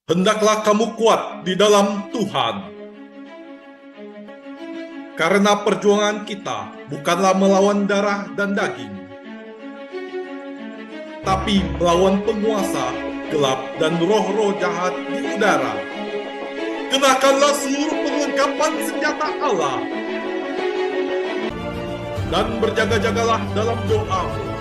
Hendaklah kamu kuat di dalam Tuhan. Karena perjuangan kita bukanlah melawan darah dan daging, tapi melawan penguasa gelap dan roh-roh jahat di udara. Kenakanlah seluruh perlengkapan senjata Allah dan berjaga-jagalah dalam doa.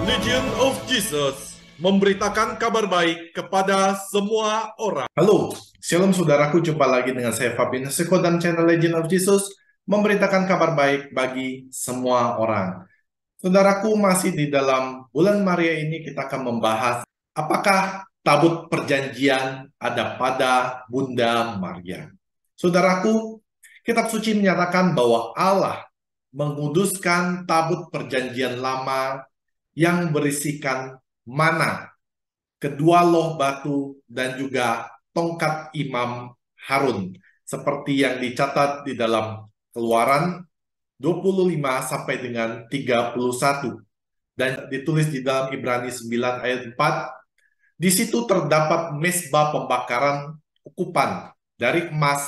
Legion of Jesus memberitakan kabar baik kepada semua orang. Halo, shalom saudaraku, jumpa lagi dengan saya Fabian Seko dan channel Legion of Jesus memberitakan kabar baik bagi semua orang. Saudaraku, masih di dalam bulan Maria ini kita akan membahas apakah tabut perjanjian ada pada Bunda Maria. Saudaraku, kitab suci menyatakan bahwa Allah menguduskan tabut perjanjian lama yang berisikan mana, kedua loh batu, dan juga tongkat Imam Harun, seperti yang dicatat di dalam Keluaran 25 sampai dengan 31 dan ditulis di dalam Ibrani 9 ayat 4. Di situ terdapat mezbah pembakaran ukupan dari emas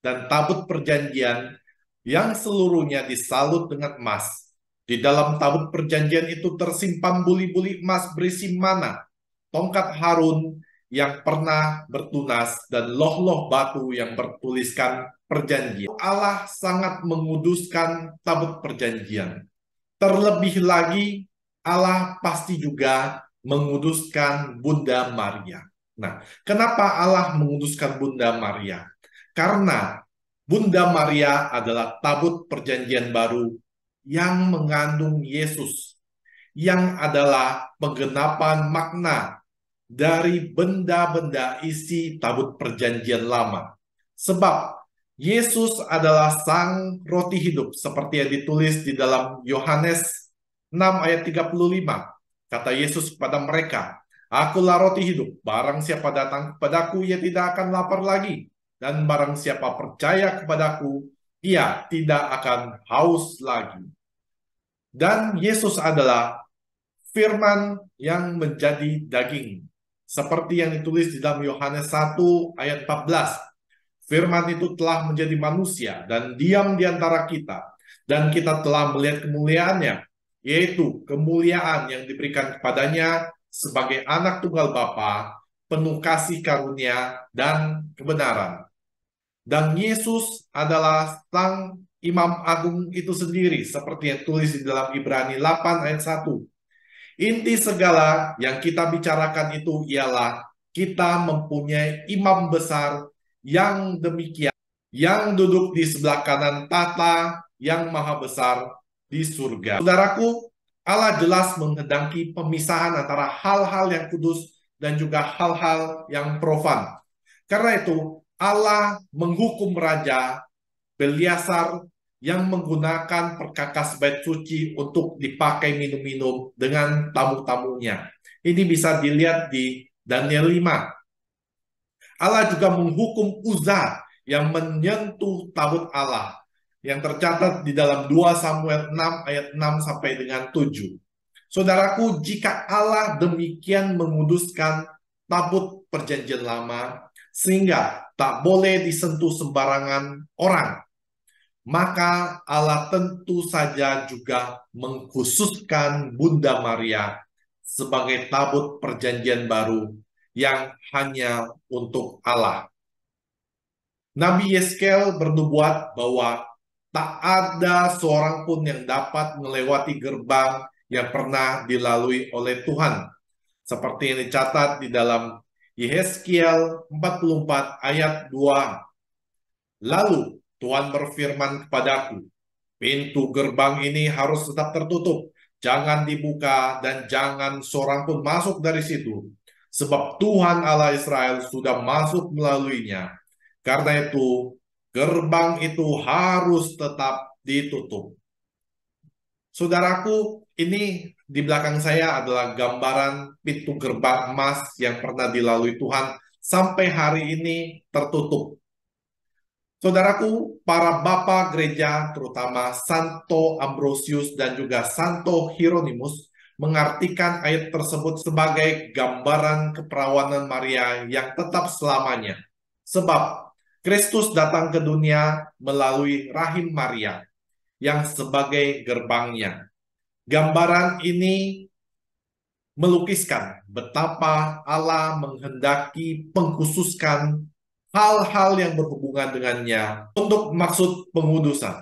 dan tabut perjanjian yang seluruhnya disalut dengan emas. Di dalam tabut perjanjian itu tersimpan buli-buli emas berisi mana, tongkat Harun yang pernah bertunas, dan loh-loh batu yang bertuliskan perjanjian. Allah sangat menguduskan tabut perjanjian. Terlebih lagi, Allah pasti juga menguduskan Bunda Maria. Nah, kenapa Allah menguduskan Bunda Maria? Karena Bunda Maria adalah tabut perjanjian baru yang mengandung Yesus, yang adalah penggenapan makna dari benda-benda isi tabut perjanjian lama. Sebab Yesus adalah sang roti hidup, seperti yang ditulis di dalam Yohanes 6 ayat 35. Kata Yesus kepada mereka, "Akulah roti hidup, barang siapa datang kepadaku, ia tidak akan lapar lagi. Dan barang siapa percaya kepadaku, ia tidak akan haus lagi." Dan Yesus adalah firman yang menjadi daging, seperti yang ditulis di dalam Yohanes 1 ayat 14. Firman itu telah menjadi manusia dan diam di antara kita, dan kita telah melihat kemuliaannya, yaitu kemuliaan yang diberikan kepadanya sebagai anak tunggal Bapa, penuh kasih karunia dan kebenaran. Dan Yesus adalah sang Imam Agung itu sendiri, seperti yang tulis di dalam Ibrani 8 ayat 1. Inti segala yang kita bicarakan itu ialah kita mempunyai imam besar yang demikian, yang duduk di sebelah kanan tahta yang maha besar di surga. Saudaraku, Allah jelas menghendaki pemisahan antara hal-hal yang kudus dan juga hal-hal yang profan. Karena itu, Allah menghukum Raja Beliasar yang menggunakan perkakas bait suci untuk dipakai minum-minum dengan tamu-tamunya. Ini bisa dilihat di Daniel 5. Allah juga menghukum Uza yang menyentuh tabut Allah, yang tercatat di dalam 2 Samuel 6 ayat 6 sampai dengan 7. Saudaraku, jika Allah demikian menguduskan tabut perjanjian lama, sehingga tak boleh disentuh sembarangan orang, maka Allah tentu saja juga mengkhususkan Bunda Maria sebagai tabut perjanjian baru yang hanya untuk Allah. Nabi Yeskel bernubuat bahwa tak ada seorang pun yang dapat melewati gerbang yang pernah dilalui oleh Tuhan, seperti yang dicatat di dalam Yehezkiel 44 ayat 2. Lalu Tuhan berfirman kepadaku, "Pintu gerbang ini harus tetap tertutup, jangan dibuka dan jangan seorang pun masuk dari situ, sebab Tuhan Allah Israel sudah masuk melaluinya. Karena itu, gerbang itu harus tetap ditutup." Saudaraku, ini di belakang saya adalah gambaran pintu gerbang emas yang pernah dilalui Tuhan, sampai hari ini tertutup. Saudaraku, para bapa gereja, terutama Santo Ambrosius dan juga Santo Hieronymus, mengartikan ayat tersebut sebagai gambaran keperawanan Maria yang tetap selamanya. Sebab Kristus datang ke dunia melalui rahim Maria yang sebagai gerbangnya. Gambaran ini melukiskan betapa Allah menghendaki pengkhususkan hal-hal yang berhubungan dengannya untuk maksud pengudusan.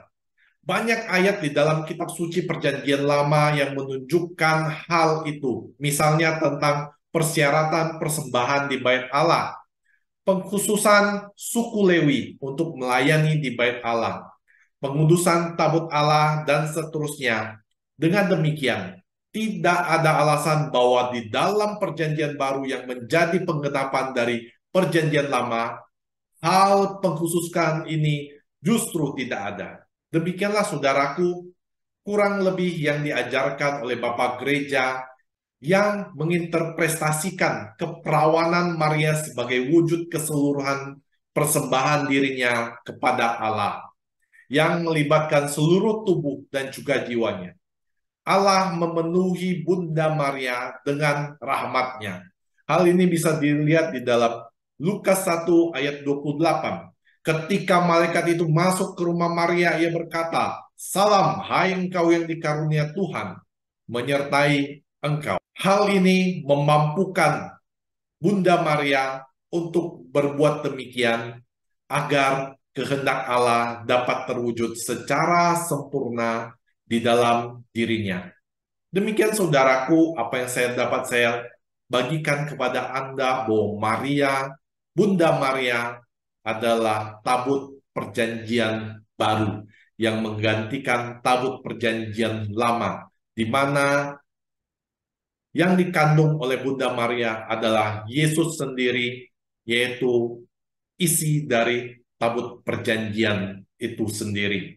Banyak ayat di dalam kitab suci Perjanjian Lama yang menunjukkan hal itu. Misalnya tentang persyaratan persembahan di Bait Allah, pengkhususan suku Lewi untuk melayani di Bait Allah, pengudusan tabut Allah, dan seterusnya. Dengan demikian, tidak ada alasan bahwa di dalam Perjanjian Baru yang menjadi penggenapan dari Perjanjian Lama, hal pengkhususkan ini justru tidak ada. Demikianlah saudaraku, kurang lebih yang diajarkan oleh Bapak Gereja yang menginterpretasikan keperawanan Maria sebagai wujud keseluruhan persembahan dirinya kepada Allah, yang melibatkan seluruh tubuh dan juga jiwanya. Allah memenuhi Bunda Maria dengan rahmatnya. Hal ini bisa dilihat di dalam Lukas 1 ayat 28. Ketika malaikat itu masuk ke rumah Maria, ia berkata, "Salam, hai engkau yang dikarunia Tuhan, menyertai engkau." Hal ini memampukan Bunda Maria untuk berbuat demikian agar kehendak Allah dapat terwujud secara sempurna di dalam dirinya. Demikian saudaraku, apa yang dapat saya bagikan kepada Anda bahwa Maria, Bunda Maria adalah tabut perjanjian baru yang menggantikan tabut perjanjian lama, di mana yang dikandung oleh Bunda Maria adalah Yesus sendiri, yaitu isi dari tabut perjanjian itu sendiri.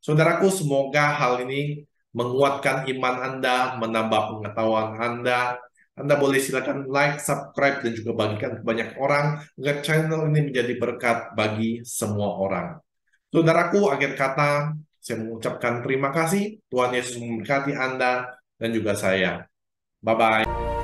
Saudaraku, semoga hal ini menguatkan iman Anda, menambah pengetahuan Anda. Anda boleh silakan like, subscribe, dan juga bagikan ke banyak orang agar channel ini menjadi berkat bagi semua orang. Saudaraku, akhir kata, saya mengucapkan terima kasih. Tuhan Yesus memberkati Anda dan juga saya. Bye-bye.